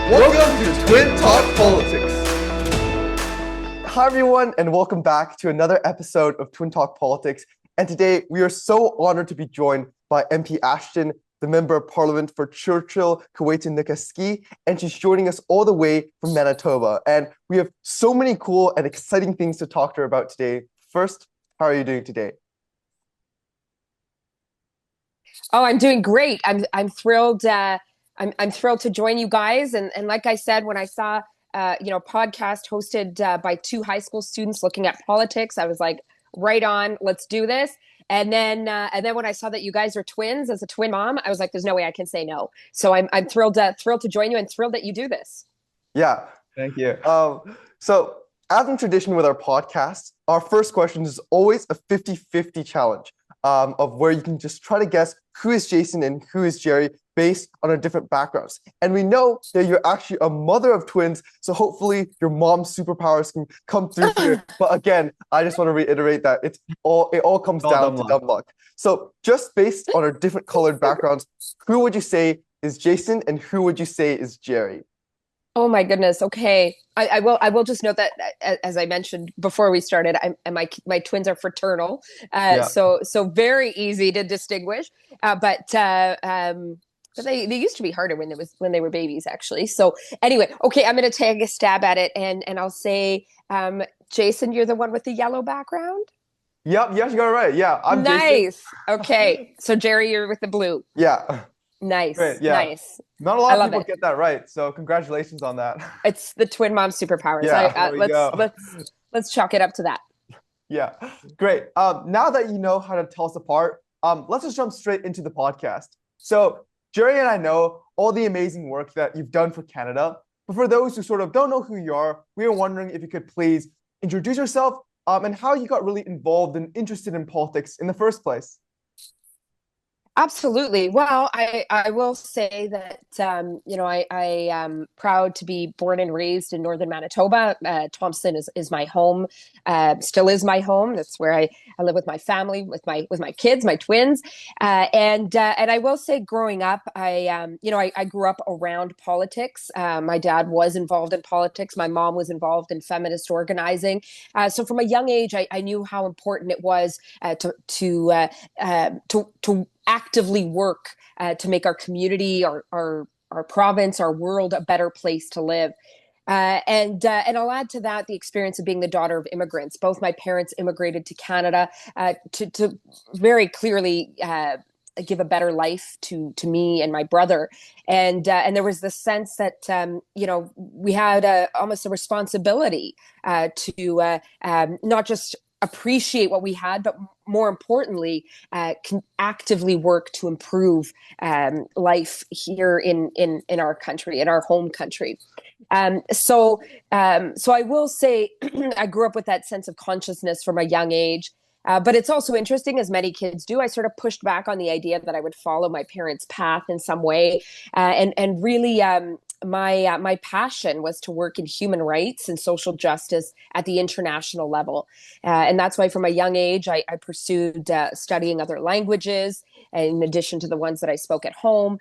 Welcome to Twin Talk Politics. Hi everyone, and welcome back to another episode of Twin Talk Politics. And today we are so honored to be joined by MP Ashton, the Member of Parliament for Churchill, Keewatinook Aski, and she's joining us all the way from Manitoba. And we have so many cool and exciting things to talk to her about today. First, how are you doing today? Oh, I'm doing great. I'm thrilled. I'm thrilled to join you guys. And like I said, when I saw podcast hosted by two high school students looking at politics, I was like, right on, let's do this. And then when I saw that you guys are twins, as a twin mom, I was like, there's no way I can say no. So I'm thrilled to join you and thrilled that you do this. Yeah, thank you. So as in tradition with our podcast, our first question is always a 50-50 challenge of where you can just try to guess who is Jason and who is Jerry based on our different backgrounds. And we know that you're actually a mother of twins, so hopefully your mom's superpowers can come through for you. But again, I just want to reiterate that it all comes down to dumb luck. So just based on our different colored backgrounds, who would you say is Jason and who would you say is Jerry? Oh my goodness. Okay. I will just note that as I mentioned before we started, my twins are fraternal. So very easy to distinguish. But they used to be harder when they were babies, actually. So anyway, okay, I'm going to take a stab at it and I'll say, Jason, you're the one with the yellow background? Yep, yes, you got it right. Yeah, I'm nice. Jason. Okay. So Jerry, you're with the blue. Yeah. Nice. Great, yeah. Nice. Not a lot of people get that right, so congratulations on that. It's the twin mom superpowers. Yeah, let's chalk it up to that. Yeah, great. Now that you know how to tell us apart, let's just jump straight into the podcast. So Jerry and I know all the amazing work that you've done for Canada, but for those who sort of don't know who you are, we are wondering if you could please introduce yourself and how you got really involved and interested in politics in the first place. Absolutely. Well, I will say that, I am proud to be born and raised in northern Manitoba. Thompson is my home, still is my home. That's where I live with my family, with my kids, my twins. And I will say growing up, I grew up around politics. My dad was involved in politics. My mom was involved in feminist organizing. So from a young age, I knew how important it was to actively work to make our community, our province, our world a better place to live. And I'll add to that the experience of being the daughter of immigrants. Both my parents immigrated to Canada to very clearly give a better life to me and my brother. And there was the sense that, we had almost a responsibility to not just appreciate what we had, but more importantly, can actively work to improve life here in our country, in our home country. So I will say I grew up with that sense of consciousness from a young age. But it's also interesting, as many kids do, I sort of pushed back on the idea that I would follow my parents' path in some way. And really, my passion was to work in human rights and social justice at the international level. And that's why from a young age, I pursued studying other languages, in addition to the ones that I spoke at home.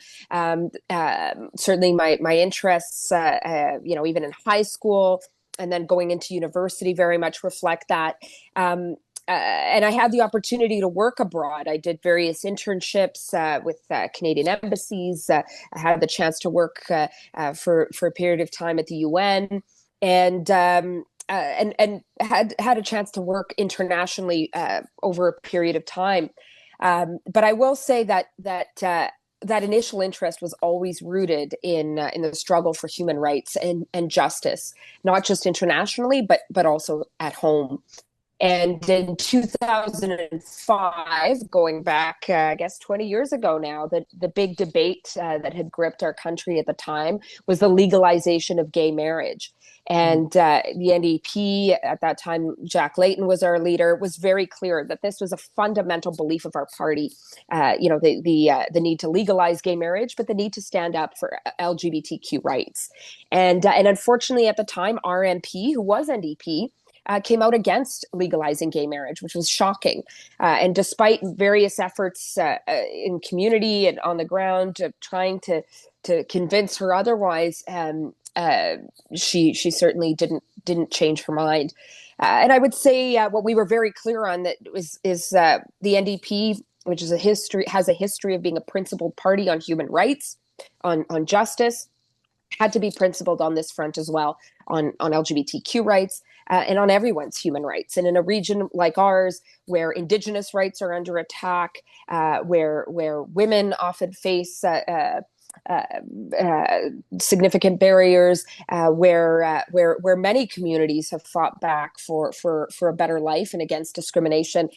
Certainly my interests, even in high school and then going into university very much reflect that. And I had the opportunity to work abroad. I did various internships with Canadian embassies. I had the chance to work for a period of time at the UN, and had a chance to work internationally over a period of time. But I will say that initial interest was always rooted in the struggle for human rights and justice, not just internationally, but also at home. And in 2005, going back, I guess 20 years ago now, the big debate that had gripped our country at the time was the legalization of gay marriage. And the NDP at that time, Jack Layton was our leader, was very clear that this was a fundamental belief of our party. The need to legalize gay marriage, but the need to stand up for LGBTQ rights. And unfortunately, at the time, our MP, who was NDP, came out against legalizing gay marriage, which was shocking. And despite various efforts in community and on the ground of trying to to convince her otherwise, she certainly didn't change her mind. And I would say what we were very clear on that is the NDP, which is has a history of being a principled party on human rights, on justice, had to be principled on this front as well, on LGBTQ rights, and on everyone's human rights. And in a region like ours, where Indigenous rights are under attack, where women often face significant barriers, where many communities have fought back for a better life and against discrimination,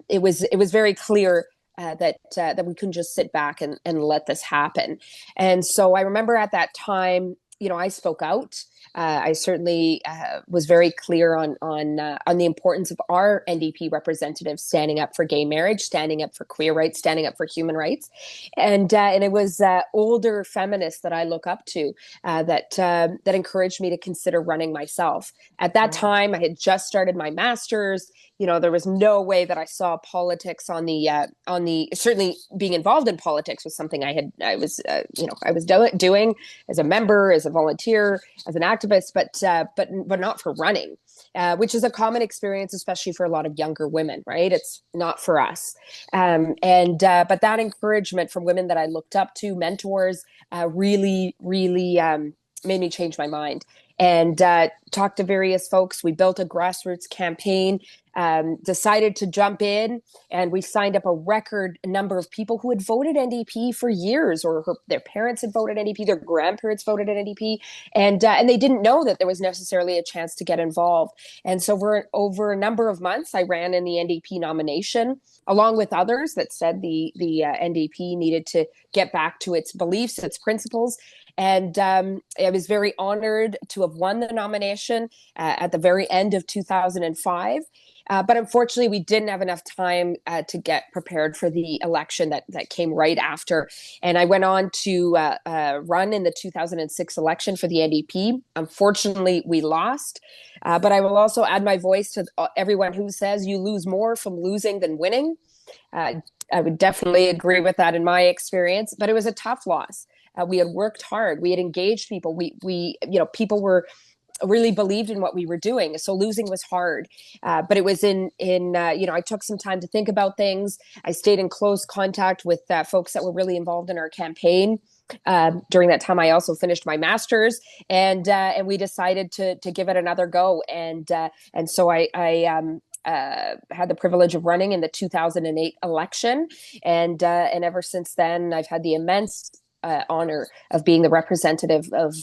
it was very clear that we couldn't just sit back and let this happen. And so I remember at that time, I spoke out. I certainly was very clear on the importance of our NDP representatives standing up for gay marriage, standing up for queer rights, standing up for human rights, and it was older feminists that I look up to that encouraged me to consider running myself. At that time, I had just started my master's. There was no way that I saw politics on the certainly being involved in politics was something I was doing as a member, as a volunteer, as an activist, but not for running, which is a common experience, especially for a lot of younger women, right? It's not for us. But that encouragement from women that I looked up to, mentors, really made me change my mind and talked to various folks. We built a grassroots campaign, decided to jump in, and we signed up a record number of people who had voted NDP for years, or their parents had voted NDP, their grandparents voted NDP, and they didn't know that there was necessarily a chance to get involved. And so over a number of months, I ran in the NDP nomination, along with others that said the NDP needed to get back to its beliefs, its principles. And I was very honored to have won the nomination at the very end of 2005. But unfortunately, we didn't have enough time to get prepared for the election that came right after. And I went on to run in the 2006 election for the NDP. Unfortunately, we lost. But I will also add my voice to everyone who says you lose more from losing than winning. I would definitely agree with that in my experience, but it was a tough loss. We had worked hard. We had engaged people. We people were really believed in what we were doing. So losing was hard, but it was I took some time to think about things. I stayed in close contact with folks that were really involved in our campaign. During that time, I also finished my master's, and we decided to give it another go. And so I had the privilege of running in the 2008 election, and ever since then, I've had the immense honor of being the representative of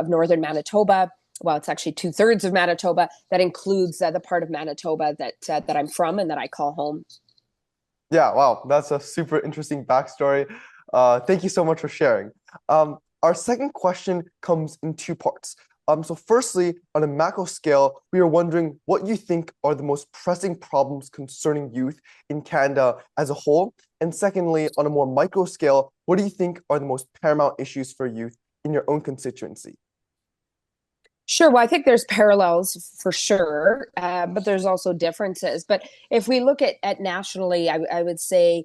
northern Manitoba. Well, it's actually 2/3 of Manitoba. That includes the part of Manitoba that I'm from and that I call home. Yeah, wow, that's a super interesting backstory. Thank you so much for sharing. Our second question comes in two parts. So firstly, on a macro scale, we are wondering what you think are the most pressing problems concerning youth in Canada as a whole. And secondly, on a more micro scale, what do you think are the most paramount issues for youth in your own constituency? Sure. Well, I think there's parallels for sure, but there's also differences. But if we look at nationally, I would say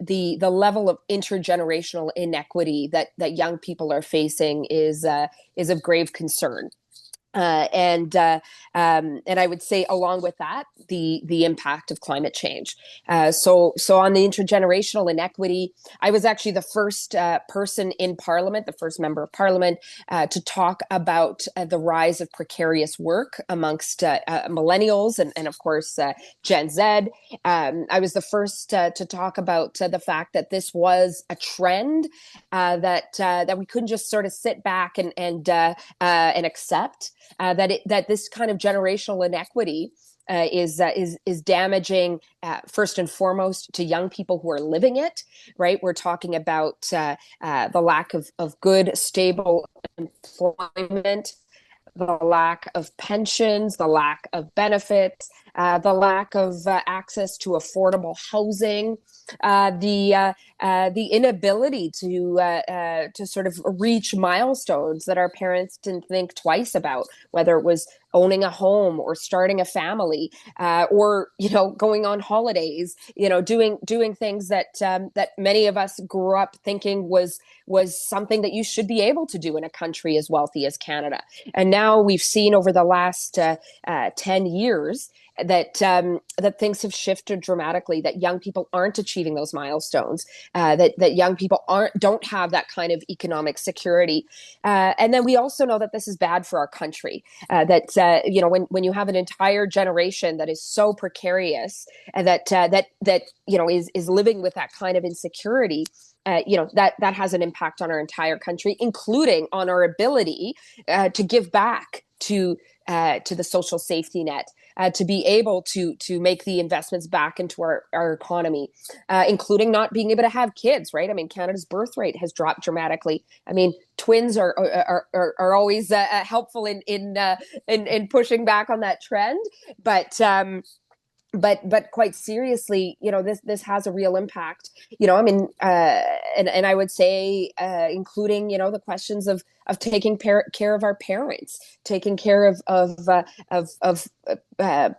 the level of intergenerational inequity that young people are facing is of grave concern. And I would say, along with that, the impact of climate change. So on the intergenerational inequity, I was actually the first person in Parliament, the first member of Parliament, to talk about the rise of precarious work amongst millennials and of course Gen Z. I was the first to talk about the fact that this was a trend that we couldn't just sort of sit back and accept. That this kind of generational inequity is damaging first and foremost to young people who are living it. Right, we're talking about the lack of good, stable employment, the lack of pensions, the lack of benefits, the lack of access to affordable housing, the inability to sort of reach milestones that our parents didn't think twice about, whether it was owning a home or starting a family, or going on holidays, doing things that many of us grew up thinking was something that you should be able to do in a country as wealthy as Canada. And now we've seen over the last 10 years that things have shifted dramatically, that young people aren't achieving those milestones, that young people don't have that kind of economic security. And then we also know that this is bad for our country, when you have an entire generation that is so precarious, and that is living with that kind of insecurity, that has an impact on our entire country, including on our ability to give back to the social safety net, to be able to make the investments back into our economy, including not being able to have kids. Right? I mean, Canada's birth rate has dropped dramatically. I mean, twins are always helpful in pushing back on that trend, but quite seriously, this has a real impact. I mean, and I would say, including the questions of taking care of our parents, taking care of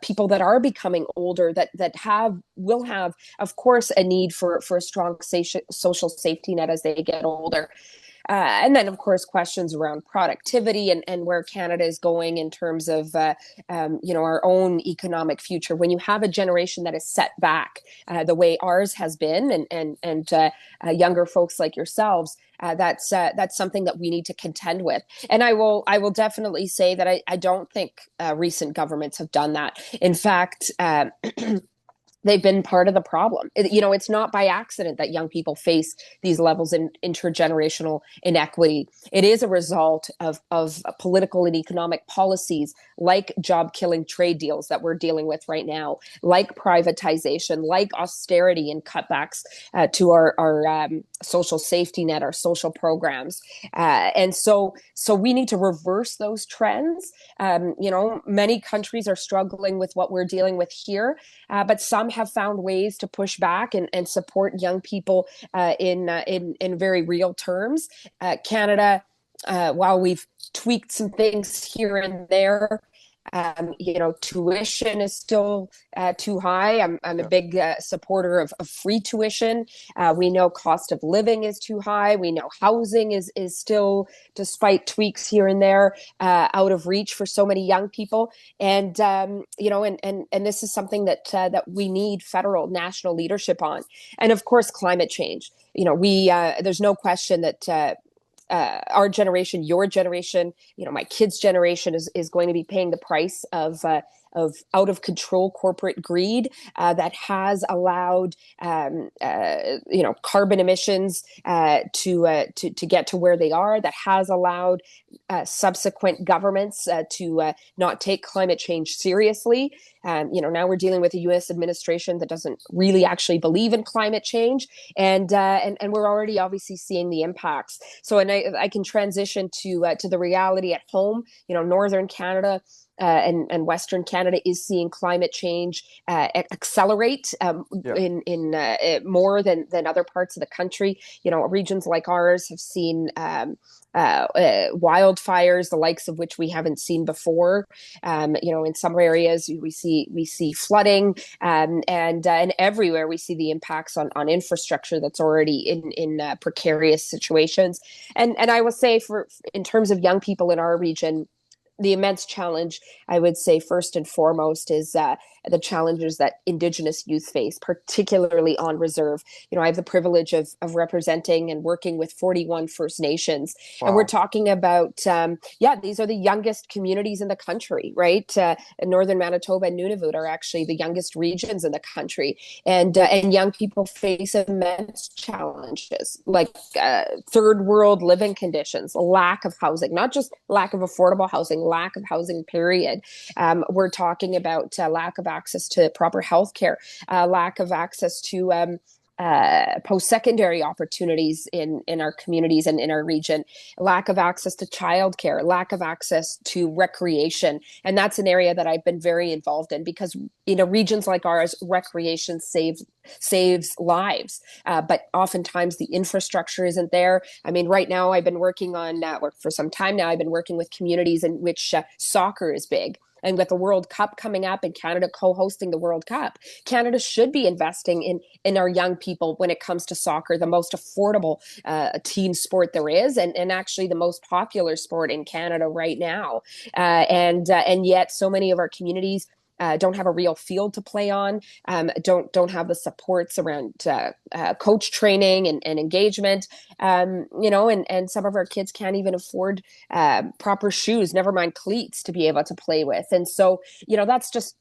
people that are becoming older, that will have, of course, a need for a strong social safety net as they get older. And then, of course, questions around productivity and where Canada is going in terms of, our own economic future. When you have a generation that is set back the way ours has been, and younger folks like yourselves, that's something that we need to contend with. And I will definitely say that I don't think recent governments have done that. In fact, they've been part of the problem. It's not by accident that young people face these levels in intergenerational inequity. It is a result of political and economic policies like job-killing trade deals that we're dealing with right now, like privatization, like austerity and cutbacks to our social safety net, our social programs. And so we need to reverse those trends. Many countries are struggling with what we're dealing with here, but some have found ways to push back and support young people in very real terms. Canada, while we've tweaked some things here and there, tuition is still too high. I'm a big supporter of free tuition. We know cost of living is too high. We know housing is still, despite tweaks here and there, out of reach for so many young people. And and this is something that we need federal, national leadership on. And of course, climate change. There's no question that our generation, your generation, my kids' generation is going to be paying the price of out of control corporate greed that has allowed carbon emissions to get to where they are, that has allowed subsequent governments to not take climate change seriously. Now we're dealing with a U.S. administration that doesn't really actually believe in climate change, and we're already obviously seeing the impacts. So, and I can transition to the reality at home. Northern Canada and Western Canada is seeing climate change accelerate in more than other parts of the country. Regions like ours have seen wildfires, the likes of which we haven't seen before. In some areas we see flooding, and everywhere we see the impacts on infrastructure that's already in precarious situations. And I will say, in terms of young people in our region, the immense challenge, I would say, first and foremost, is the challenges that Indigenous youth face, particularly on reserve. I have the privilege of representing and working with 41 First Nations. Wow. And we're talking about, these are the youngest communities in the country, right? Northern Manitoba and Nunavut are actually the youngest regions in the country. And young people face immense challenges, like third world living conditions, lack of housing, not just lack of affordable housing, lack of housing, period. We're talking about lack of access to proper health care, lack of access to post-secondary opportunities in our communities and in our region, lack of access to childcare, lack of access to recreation. And that's an area that I've been very involved in because, regions like ours, recreation saves lives. But oftentimes the infrastructure isn't there. I mean, right now I've been working on, or for some time now, I've been working with communities in which soccer is big. And with the World Cup coming up and Canada co-hosting the World Cup, Canada should be investing in our young people when it comes to soccer, the most affordable team sport there is, and actually the most popular sport in Canada right now. And yet, so many of our communities don't have a real field to play on, don't have the supports around coach training and engagement, and some of our kids can't even afford proper shoes, never mind cleats, to be able to play with. And so, that's just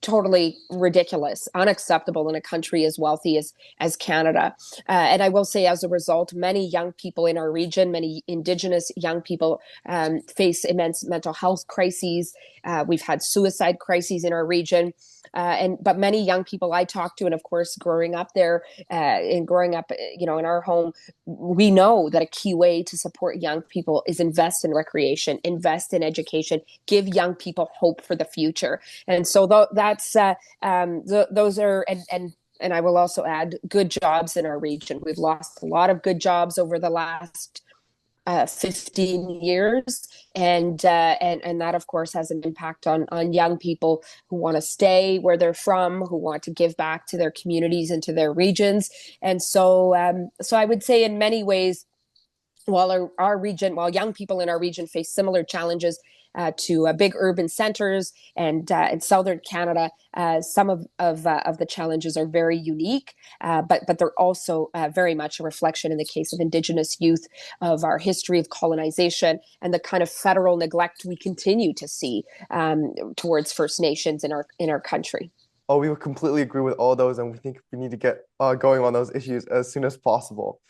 totally ridiculous, unacceptable in a country as wealthy as Canada. And I will say, as a result, many young people in our region, many Indigenous young people face immense mental health crises. We've had suicide crises in our region. But many young people I talk to, and of course, growing up there in our home, we know that a key way to support young people is invest in recreation, invest in education, give young people hope for the future. And so those are, and I will also add, good jobs in our region. We've lost a lot of good jobs over the last 15 years, and that of course has an impact on young people who want to stay where they're from, who want to give back to their communities and to their regions. And so I would say, in many ways, while while young people in our region face similar challenges to big urban centers and in southern Canada, some of the challenges are very unique, but they're also very much a reflection, in the case of Indigenous youth, of our history of colonization and the kind of federal neglect we continue to see towards First Nations in our country. Oh, we would completely agree with all those, and we think we need to get going on those issues as soon as possible.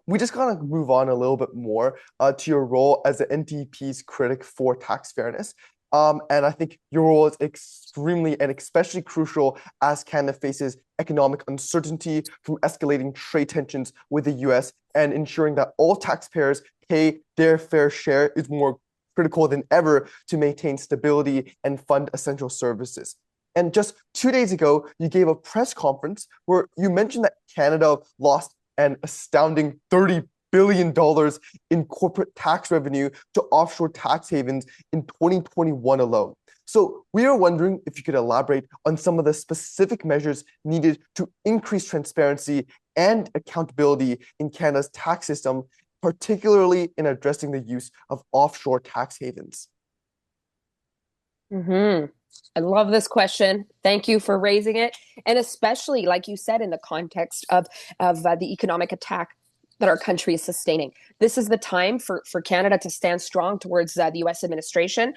We just gotta move on a little bit more to your role as the NDP's critic for tax fairness. And I think your role is extremely and especially crucial as Canada faces economic uncertainty from escalating trade tensions with the US, and ensuring that all taxpayers pay their fair share is more critical than ever to maintain stability and fund essential services. And just 2 days ago, you gave a press conference where you mentioned that Canada lost an astounding $30 billion in corporate tax revenue to offshore tax havens in 2021 alone. So we are wondering if you could elaborate on some of the specific measures needed to increase transparency and accountability in Canada's tax system, particularly in addressing the use of offshore tax havens. Mm-hmm. I love this question. Thank you for raising it. And especially, like you said, in the context of the economic attack that our country is sustaining. This is the time for Canada to stand strong towards the U.S. administration,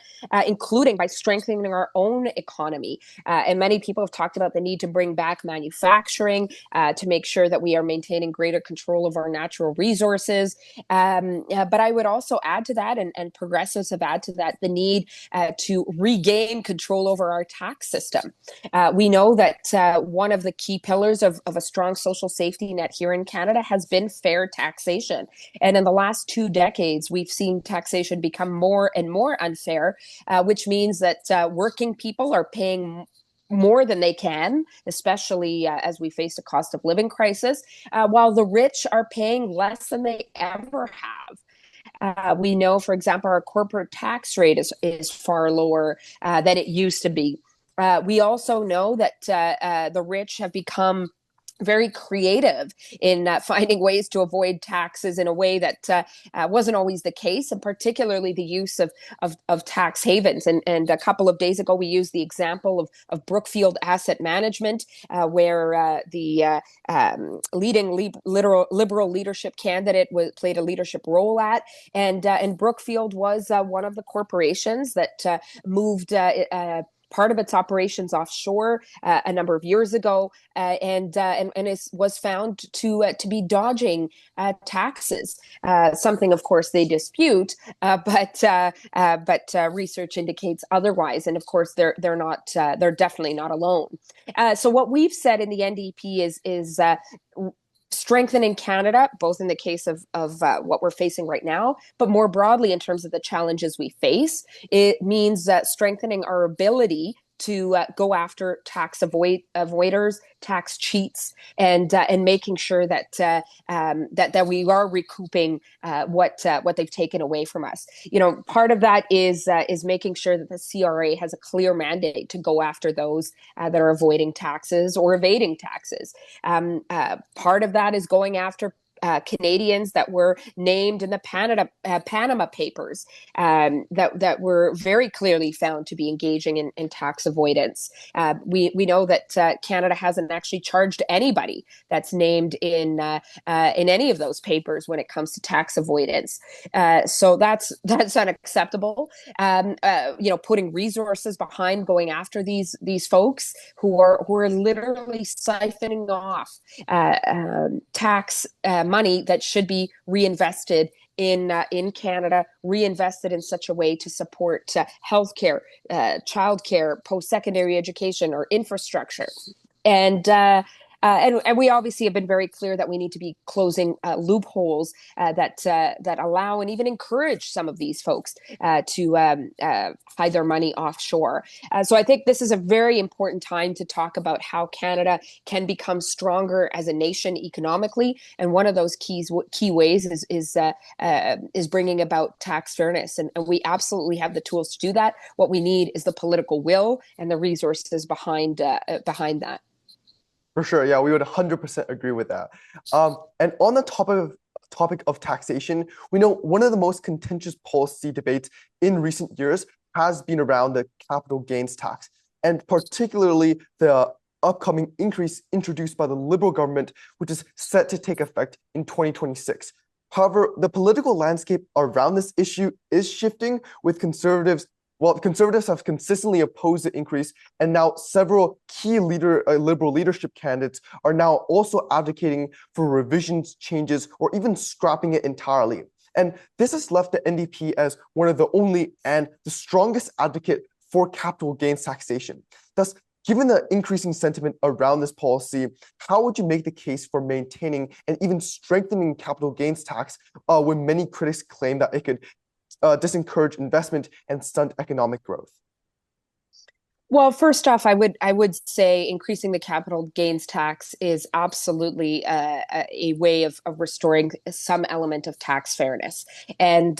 including by strengthening our own economy. And many people have talked about the need to bring back manufacturing, to make sure that we are maintaining greater control of our natural resources. But I would also add to that, and progressives have added to that, the need to regain control over our tax system. We know that one of the key pillars of a strong social safety net here in Canada has been fair taxation. And in the last 2 decades, we've seen taxation become more and more unfair, which means that working people are paying more than they can, especially as we face a cost of living crisis, while the rich are paying less than they ever have. We know, for example, our corporate tax rate is far lower than it used to be. We also know that the rich have become very creative in finding ways to avoid taxes in a way that wasn't always the case, and particularly the use of tax havens. And a couple of days ago, we used the example of Brookfield Asset Management, where the leading liberal leadership candidate played a leadership role at. And Brookfield was one of the corporations that moved part of its operations offshore a number of years ago, and was found to be dodging taxes. Something, of course, they dispute, but research indicates otherwise. And of course, they're definitely not alone. So what we've said in the NDP is strengthening Canada, both in the case of what we're facing right now, but more broadly in terms of the challenges we face. It means strengthening our ability to go after tax avoiders, tax cheats, and making sure that that we are recouping what they've taken away from us. Part of that is making sure that the CRA has a clear mandate to go after those that are avoiding taxes or evading taxes. Part of that is going after Canadians that were named in the Panama Papers, that were very clearly found to be engaging in tax avoidance. We know that Canada hasn't actually charged anybody that's named in any of those papers when it comes to tax avoidance. So that's unacceptable. Putting resources behind going after these folks who are literally siphoning off tax money that should be reinvested in Canada, reinvested in such a way to support healthcare, childcare, post-secondary education, or infrastructure. And we obviously have been very clear that we need to be closing loopholes that allow and even encourage some of these folks to hide their money offshore. So I think this is a very important time to talk about how Canada can become stronger as a nation economically, and one of those key ways is bringing about tax fairness, and we absolutely have the tools to do that. What we need is the political will and the resources behind that. For sure, yeah, we would 100% agree with that. And on the topic of taxation, we know one of the most contentious policy debates in recent years has been around the capital gains tax, and particularly the upcoming increase introduced by the Liberal government, which is set to take effect in 2026. However, the political landscape around this issue is shifting, with conservatives have consistently opposed the increase, and now several key Liberal leadership candidates are now also advocating for revisions, changes, or even scrapping it entirely. And this has left the NDP as one of the only and the strongest advocate for capital gains taxation. Thus, given the increasing sentiment around this policy, how would you make the case for maintaining and even strengthening capital gains tax when many critics claim that it could disencourage investment and stunt economic growth? Well, first off, I would say increasing the capital gains tax is absolutely a way of restoring some element of tax fairness, and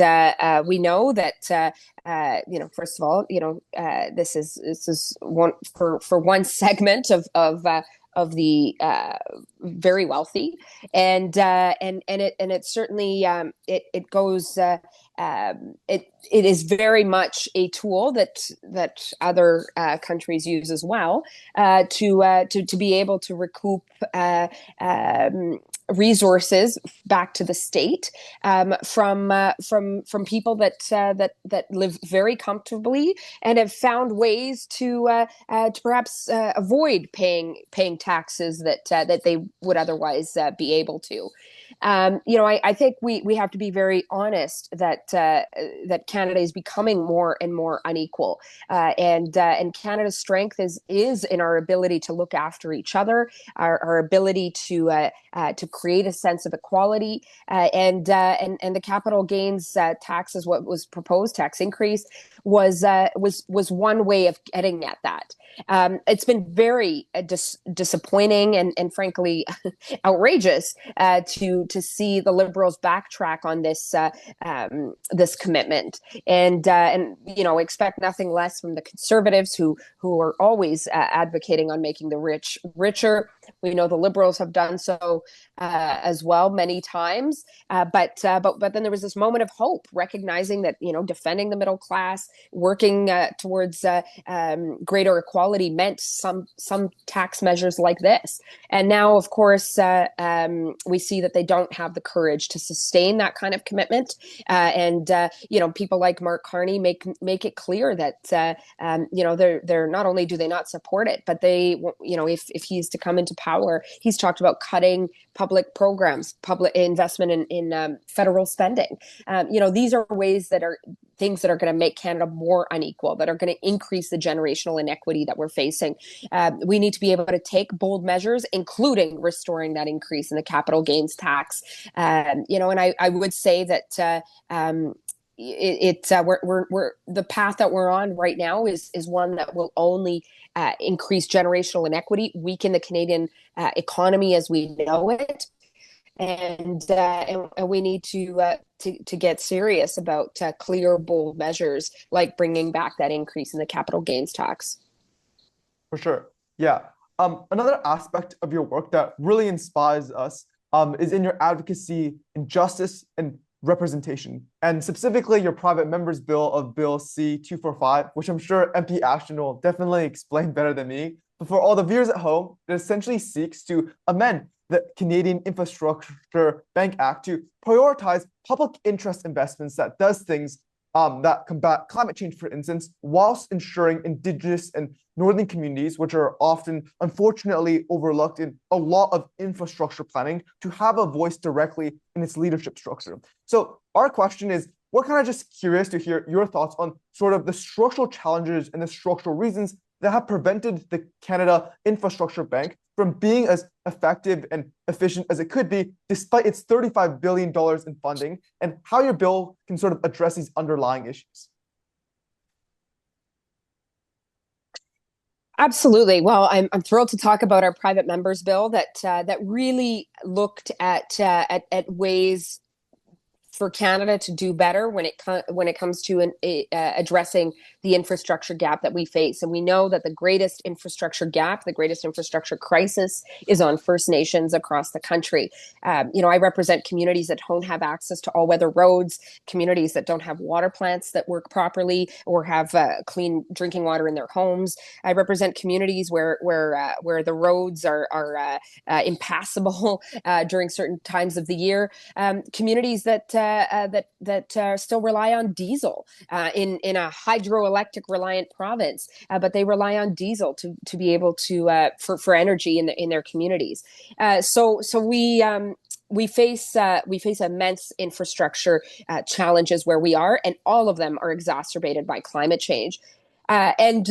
we know that first of all, this is one for one segment of the very wealthy, and it certainly it goes. It is very much a tool that other countries use as well to be able to recoup resources back to the state from people that live very comfortably and have found ways to perhaps avoid paying taxes that they would otherwise be able to. I think we have to be very honest that Canada is becoming more and more unequal, and Canada's strength is in our ability to look after each other, our ability to create a sense of equality, and the capital gains tax, is what was proposed, tax increase, was one way of getting at that. It's been very disappointing and frankly outrageous to see the Liberals backtrack on this commitment, and expect nothing less from the Conservatives, who are always advocating on making the rich richer We know the Liberals have done so as well many times. But then there was this moment of hope, recognizing that defending the middle class, working towards greater equality meant some tax measures like this. And now, of course, we see that they don't have the courage to sustain that kind of commitment. And people like Mark Carney make it clear that they're not only do they not support it, but they if he's to come into power, he's talked about cutting public programs, public investment in federal spending. These are ways that are things that are going to make Canada more unequal, that are going to increase the generational inequity that we're facing. We need to be able to take bold measures, including restoring that increase in the capital gains tax. And I would say that we're the path that we're on right now is one that will only increase generational inequity, weaken the Canadian economy as we know it, and we need to get serious about clear, bold measures like bringing back that increase in the capital gains tax. For sure, yeah. Another aspect of your work that really inspires us is in your advocacy in justice and representation, and specifically your private members bill of Bill C-245, which I'm sure MP Ashton will definitely explain better than me. But for all the viewers at home, it essentially seeks to amend the Canadian Infrastructure Bank Act to prioritize public interest investments that does things that combat climate change, for instance, whilst ensuring Indigenous and northern communities, which are often unfortunately overlooked in a lot of infrastructure planning, to have a voice directly in its leadership structure. So our question is, we're kind of just curious to hear your thoughts on sort of the structural challenges and the structural reasons that have prevented the Canada Infrastructure Bank from being as effective and efficient as it could be, despite its $35 billion in funding, and how your bill can sort of address these underlying issues. Absolutely. Well, I'm thrilled to talk about our private members bill that really looked at ways for Canada to do better when it comes to addressing the infrastructure gap that we face. And we know that the greatest infrastructure gap, the greatest infrastructure crisis is on First Nations across the country. I represent communities that don't have access to all-weather roads, communities that don't have water plants that work properly or have clean drinking water in their homes. I represent communities where the roads are impassable during certain times of the year. Communities that still rely on diesel in a hydroelectric reliant province, but they rely on diesel to be able to for energy in their communities. So we face immense infrastructure challenges where we are, and all of them are exacerbated by climate change. And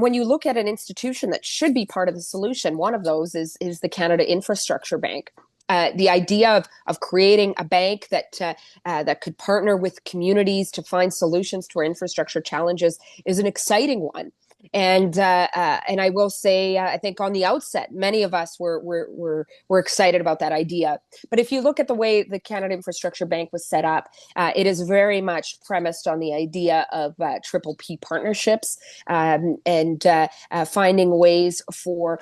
when you look at an institution that should be part of the solution, one of those is the Canada Infrastructure Bank. The idea of creating a bank that could partner with communities to find solutions to our infrastructure challenges is an exciting one. And I will say, I think on the outset, many of us were excited about that idea. But if you look at the way the Canada Infrastructure Bank was set up, it is very much premised on the idea of triple P partnerships and finding ways for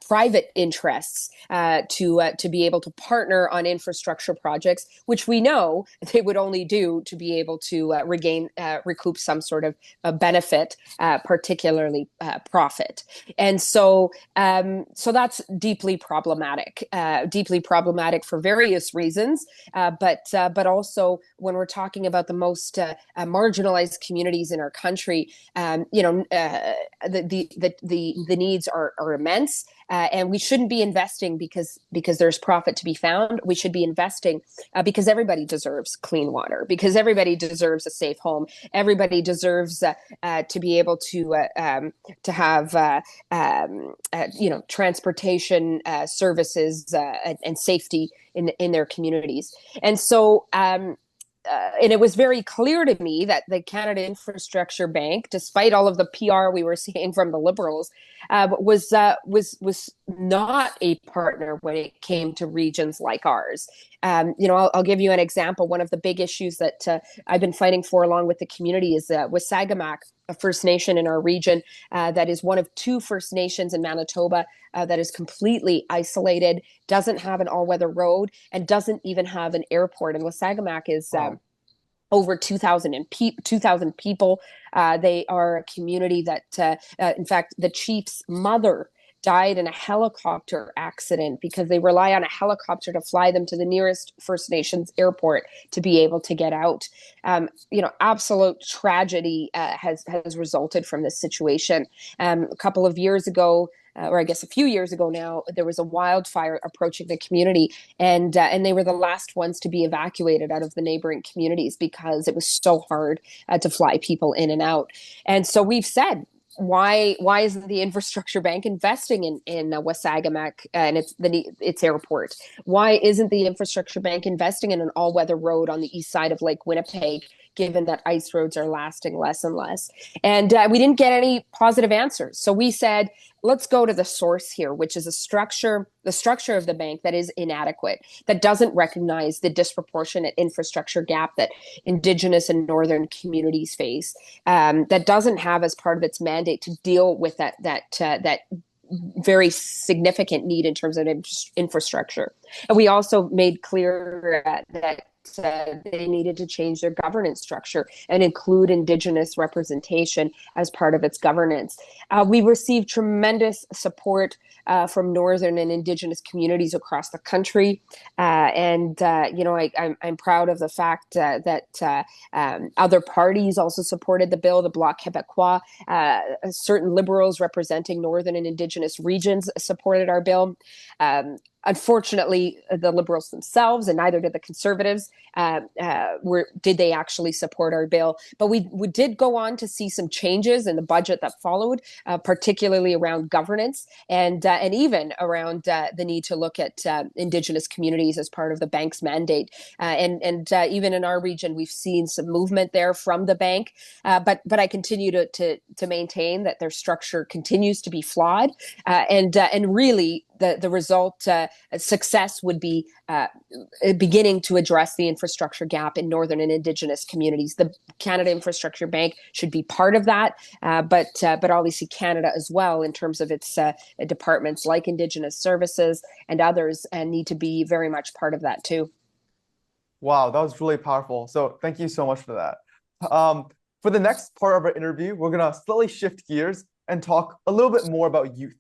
private interests to be able to partner on infrastructure projects, which we know they would only do to be able to recoup some sort of benefit, particularly profit. And so that's deeply problematic for various reasons. But also when we're talking about the most marginalized communities in our country, the needs are immense. And we shouldn't be investing because there's profit to be found. We should be investing because everybody deserves clean water, because everybody deserves a safe home. Everybody deserves to be able to have transportation services and safety in their communities. And so and it was very clear to me that the Canada Infrastructure Bank, despite all of the PR we were seeing from the Liberals, was not a partner when it came to regions like ours. I'll give you an example. One of the big issues that I've been fighting for along with the community is Wasagamak, a First Nation in our region that is one of two First Nations in Manitoba that is completely isolated, doesn't have an all-weather road, and doesn't even have an airport. And Wasagamak is over 2,000 people. They are a community that, in fact, the chief's mother died in a helicopter accident because they rely on a helicopter to fly them to the nearest First Nations airport to be able to get out. Absolute tragedy has resulted from this situation. A couple of years ago, or I guess a few years ago now, there was a wildfire approaching the community, and they were the last ones to be evacuated out of the neighboring communities because it was so hard to fly people in and out. And so we've said, why isn't the infrastructure bank investing in Wasagamak and its airport? Why isn't the infrastructure bank investing in an all-weather road on the east side of Lake Winnipeg, given that ice roads are lasting less and less? And we didn't get any positive answers. So we said, let's go to the source here, which is the structure of the bank that is inadequate, that doesn't recognize the disproportionate infrastructure gap that Indigenous and Northern communities face, that doesn't have as part of its mandate to deal with that very significant need in terms of infrastructure. And we also made clear that they needed to change their governance structure and include Indigenous representation as part of its governance. We received tremendous support from Northern and Indigenous communities across the country. I'm proud of the fact that other parties also supported the bill. The Bloc Québécois, certain Liberals representing Northern and Indigenous regions supported our bill. Unfortunately, the Liberals themselves, and neither did the Conservatives, did they actually support our bill. But we did go on to see some changes in the budget that followed, particularly around governance and even around the need to look at Indigenous communities as part of the bank's mandate. And even in our region, we've seen some movement there from the bank. But I continue to maintain that their structure continues to be flawed, and really the result success would be beginning to address the infrastructure gap in Northern and Indigenous communities. The Canada Infrastructure Bank should be part of that, but obviously Canada as well, in terms of its departments like Indigenous Services and others, and need to be very much part of that too. Wow, that was really powerful. So thank you so much for that. For the next part of our interview, we're going to slightly shift gears and talk a little bit more about youth.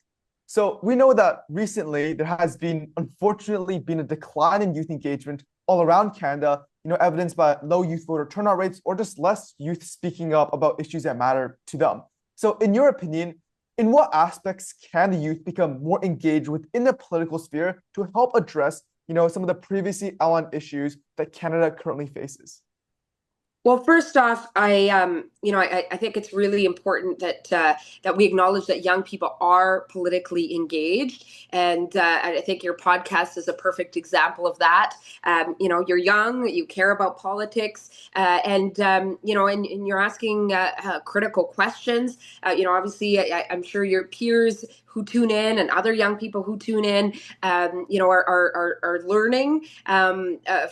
So we know that recently there has unfortunately been a decline in youth engagement all around Canada, evidenced by low youth voter turnout rates or just less youth speaking up about issues that matter to them. So in your opinion, in what aspects can the youth become more engaged within the political sphere to help address, some of the previously outlined issues that Canada currently faces? Well, first off, I think it's really important that we acknowledge that young people are politically engaged, and I think your podcast is a perfect example of that. You're young, you care about politics, and you're asking critical questions. Obviously, I'm sure your peers who tune in and other young people who tune in, are learning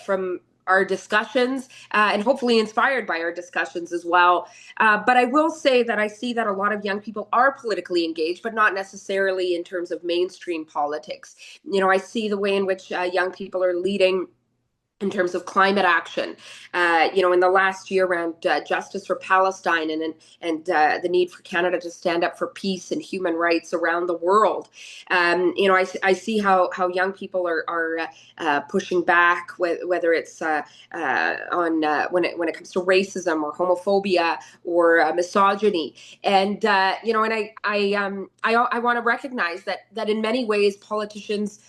from our discussions and hopefully inspired by our discussions as well. But I will say that I see that a lot of young people are politically engaged, but not necessarily in terms of mainstream politics. I see the way in which young people are leading in terms of climate action, in the last year around justice for Palestine and the need for Canada to stand up for peace and human rights around the world. I see how young people are pushing back, whether it's on when it comes to racism or homophobia or misogyny, and I want to recognize that in many ways politicians.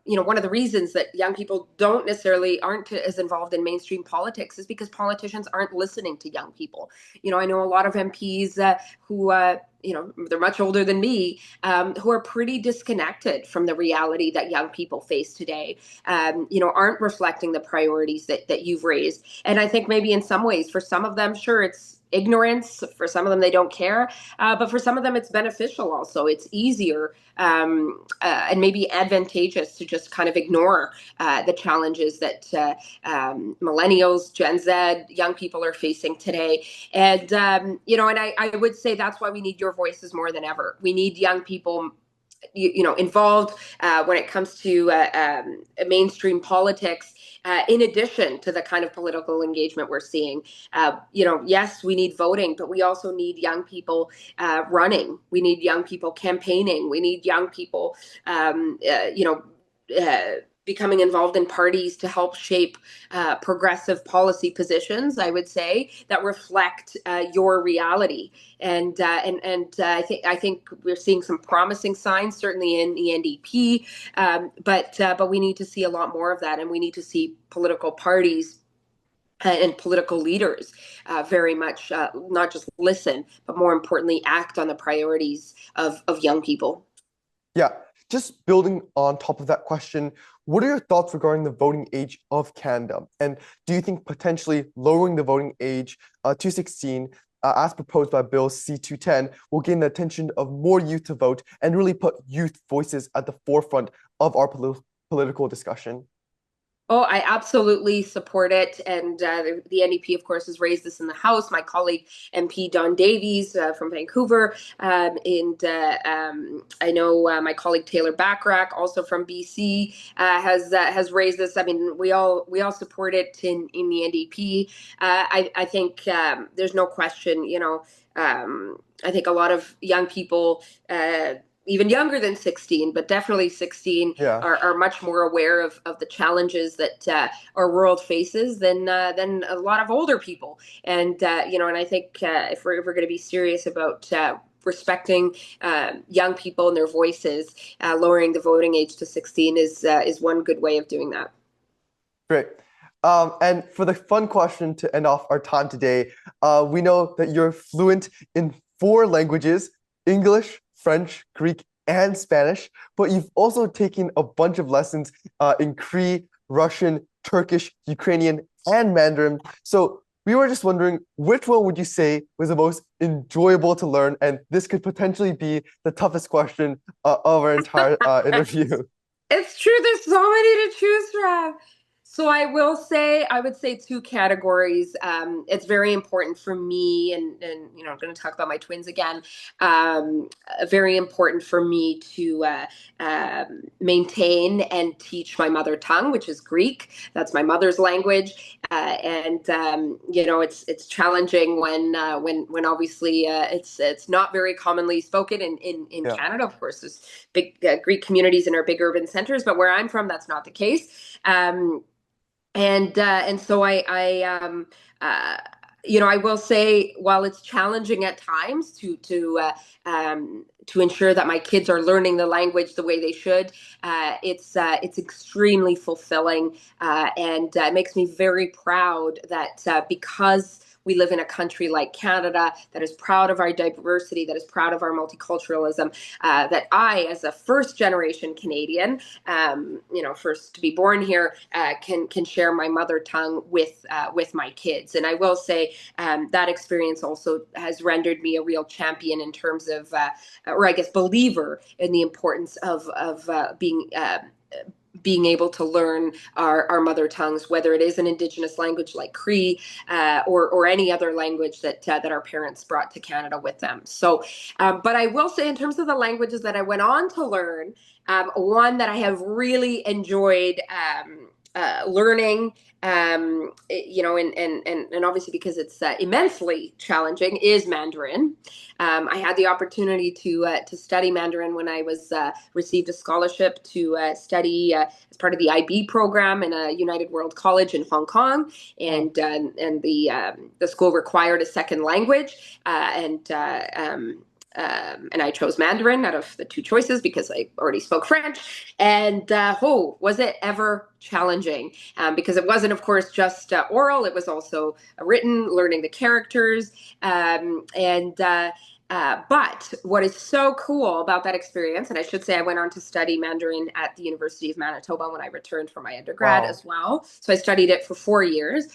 One of the reasons that young people aren't as involved in mainstream politics is because politicians aren't listening to young people. I know a lot of MPs who they're much older than me, who are pretty disconnected from the reality that young people face today, aren't reflecting the priorities that you've raised. And I think maybe in some ways, for some of them, sure, it's ignorance. For some of them, they don't care. But for some of them, it's beneficial also. It's easier and maybe advantageous to just kind of ignore the challenges that millennials, Gen Z, young people are facing today. And, and I would say that's why we need your voices more than ever. We need young people involved when it comes to mainstream politics, in addition to the kind of political engagement we're seeing. Yes, we need voting, but we also need young people running. We need young people campaigning. We need young people, becoming involved in parties to help shape progressive policy positions, I would say, that reflect your reality. And I think we're seeing some promising signs, certainly in the NDP, but we need to see a lot more of that, and we need to see political parties and political leaders very much not just listen, but more importantly, act on the priorities of young people. Yeah, just building on top of that question, what are your thoughts regarding the voting age of Canada? And do you think potentially lowering the voting age to 16, as proposed by Bill C-210, will gain the attention of more youth to vote and really put youth voices at the forefront of our political discussion? Oh, I absolutely support it. And the NDP, of course, has raised this in the House. My colleague, MP Don Davies from Vancouver. And I know my colleague Taylor Backrack, also from BC, has raised this. I mean, we all support it in the NDP. I think there's no question, I think a lot of young people even younger than 16, but definitely 16, Yeah. are much more aware of the challenges that our world faces than a lot of older people. And and I think if we're going to be serious about respecting young people and their voices, lowering the voting age to 16 is one good way of doing that. Great. And for the fun question to end off our time today, we know that you're fluent in 4 languages: English, French, Greek, and Spanish, but you've also taken a bunch of lessons in Cree, Russian, Turkish, Ukrainian, and Mandarin. So we were just wondering, which one would you say was the most enjoyable to learn? And this could potentially be the toughest question of our entire interview. It's true. There's so many to choose from. So I would say 2 categories. It's very important for me, and I'm going to talk about my twins again. Very important for me to maintain and teach my mother tongue, which is Greek. That's my mother's language, and it's challenging when obviously it's not very commonly spoken in Yeah. Canada. Of course, there's big Greek communities in our big urban centers, but where I'm from, that's not the case. And so I will say, while it's challenging at times to ensure that my kids are learning the language the way they should, it's extremely fulfilling, and it makes me very proud that because we live in a country like Canada that is proud of our diversity, that is proud of our multiculturalism, that I, as a first-generation Canadian, first to be born here, can share my mother tongue with my kids. And I will say that experience also has rendered me a real champion in terms of, or I guess believer in the importance of being able to learn our mother tongues, whether it is an Indigenous language like Cree, or any other language that our parents brought to Canada with them. So, but I will say, in terms of the languages that I went on to learn, one that I have really enjoyed learning, and obviously because it's immensely challenging, is Mandarin. I had the opportunity to study Mandarin when I was received a scholarship to study as part of the IB program in a United World College in Hong Kong, and the school required a second language, and I chose Mandarin out of the 2 choices because I already spoke French. And was it ever challenging? Because it wasn't, of course, just oral. It was also written, learning the characters. But what is so cool about that experience, and I should say I went on to study Mandarin at the University of Manitoba when I returned from my undergrad Wow. as well. So I studied it for 4 years,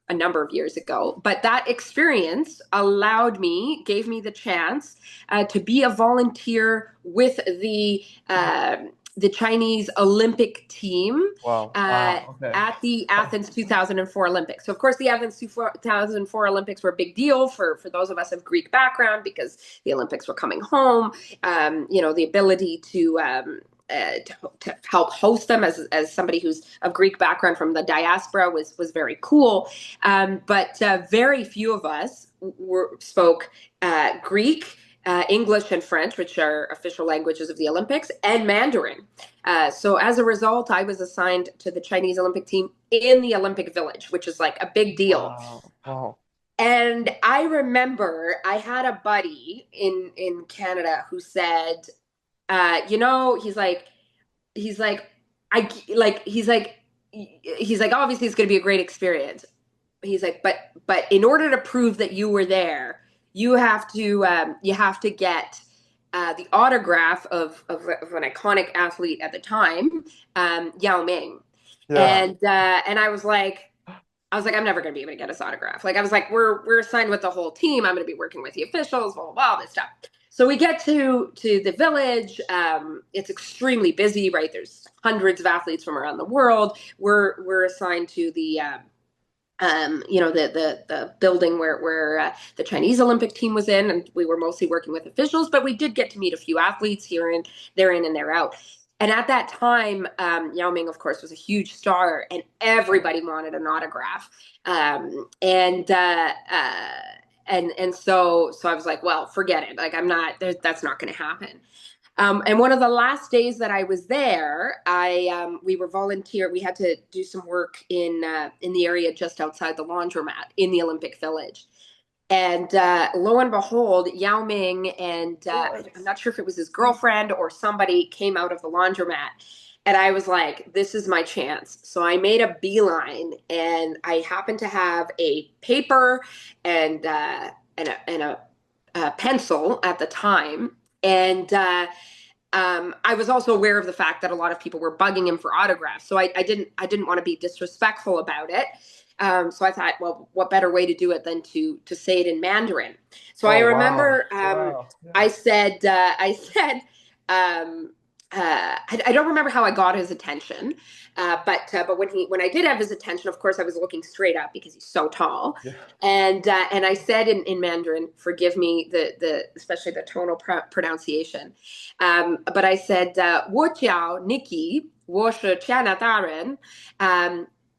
a number of years ago. But that experience gave me the chance to be a volunteer with the Chinese Olympic team Wow. Wow. Okay. at the Athens 2004 Olympics. So, of course, the Athens 2004 Olympics were a big deal for those of us of Greek background because the Olympics were coming home. The ability to help host them as somebody who's of Greek background from the diaspora was very cool. But very few of us spoke Greek, English, and French, which are official languages of the Olympics, and Mandarin. So as a result, I was assigned to the Chinese Olympic team in the Olympic Village, which is like a big deal. Wow. Wow. And I remember I had a buddy in Canada who said, he's like, I like, he's like, obviously it's going to be a great experience. He's like, but in order to prove that you were there, you have to get the autograph of an iconic athlete at the time, Yao Ming. Yeah. And I was like, I'm never going to be able to get his autograph. Like, I was like, we're assigned with the whole team. I'm going to be working with the officials, blah, blah, blah, all this stuff. So we get to the village. It's extremely busy, right? There's hundreds of athletes from around the world. We're assigned to the building where the Chinese Olympic team was in, and we were mostly working with officials, but we did get to meet a few athletes here and they're in and they're out. And at that time, Yao Ming, of course, was a huge star, and everybody wanted an autograph. So I was like, well, forget it. Like, that's not going to happen. And one of the last days that I was there, we were volunteer. We had to do some work in the area just outside the laundromat in the Olympic Village. And lo and behold, Yao Ming and I'm not sure if it was his girlfriend or somebody came out of the laundromat. And I was like, this is my chance. So I made a beeline, and I happened to have a paper and a pencil at the time. And I was also aware of the fact that a lot of people were bugging him for autographs. So I didn't want to be disrespectful about it. So I thought, well, what better way to do it than to say it in Mandarin? So I Oh, wow. remember Wow. Yeah. I don't remember how I got his attention, but when I did have his attention, of course, I was looking straight up because he's so tall, Yeah. and I said in Mandarin, forgive me the especially the tonal pronunciation, but I said, 我叫 Niki, 我是加拿大人,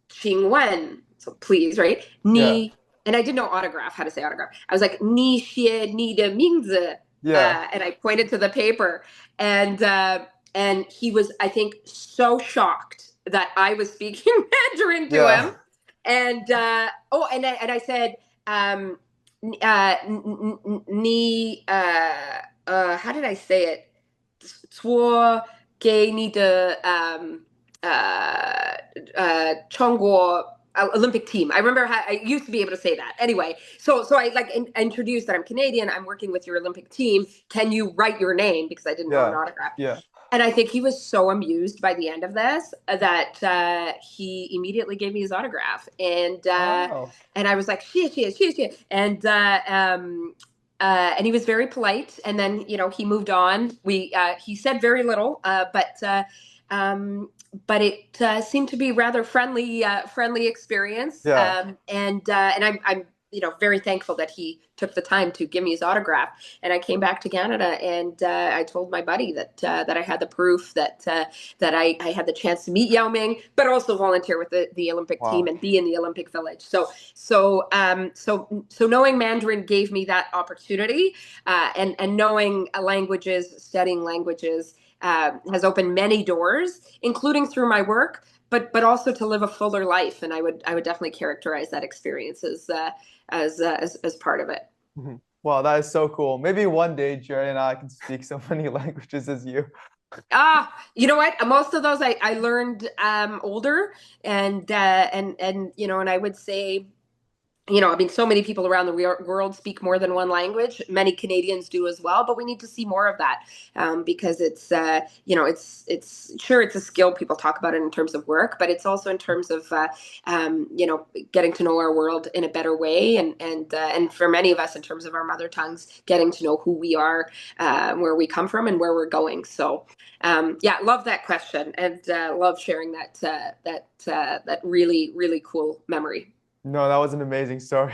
请问, so please, right? Yeah. And I didn't know autograph, how to say autograph. I was like, 你写你的名字, Yeah. and I pointed to the paper, and he was, I think, so shocked that I was speaking Mandarin to Yeah. him. And I said, how did I say it? 说给你的中国Olympic team. I remember how I used to be able to say that. Anyway, so I like introduced that I'm Canadian. I'm working with your Olympic team. Can you write your name? Because I didn't know an Yeah. autograph. Yeah. And I think he was so amused by the end of this that he immediately gave me his autograph. Wow. And I was like, she. And he was very polite. And then, he moved on. He said very little, but it seemed to be rather friendly experience. Yeah. And I'm very thankful that he took the time to give me his autograph. And I came back to Canada, and I told my buddy that I had the proof that I had the chance to meet Yao Ming, but also volunteer with the Olympic team Wow. and be in the Olympic Village. So knowing Mandarin gave me that opportunity, and knowing languages, studying languages, has opened many doors, including through my work, but also to live a fuller life. And I would definitely characterize that experience as part of it. Mhm. Wow, that is so cool. Maybe one day Jerry and I can speak so many languages as you. You know what? Most of those I learned older, and I would say I mean, so many people around the world speak more than one language. Many Canadians do as well, but we need to see more of that, because it's sure, it's a skill. People talk about it in terms of work, but it's also in terms of getting to know our world in a better way, and for many of us, in terms of our mother tongues, getting to know who we are, where we come from, and where we're going. So yeah, love that question, and love sharing that really, really cool memory. No, that was an amazing story.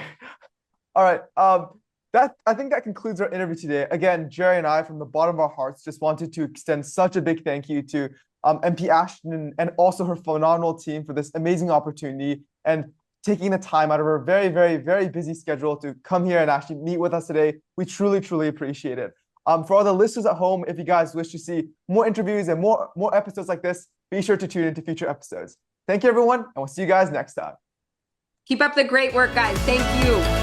All right. I think that concludes our interview today. Again, Jerry and I, from the bottom of our hearts, just wanted to extend such a big thank you to MP Ashton and also her phenomenal team for this amazing opportunity and taking the time out of her very, very, very busy schedule to come here and actually meet with us today. We truly, truly appreciate it. For all the listeners at home, if you guys wish to see more interviews and more episodes like this, be sure to tune into future episodes. Thank you, everyone, and we'll see you guys next time. Keep up the great work, guys. Thank you.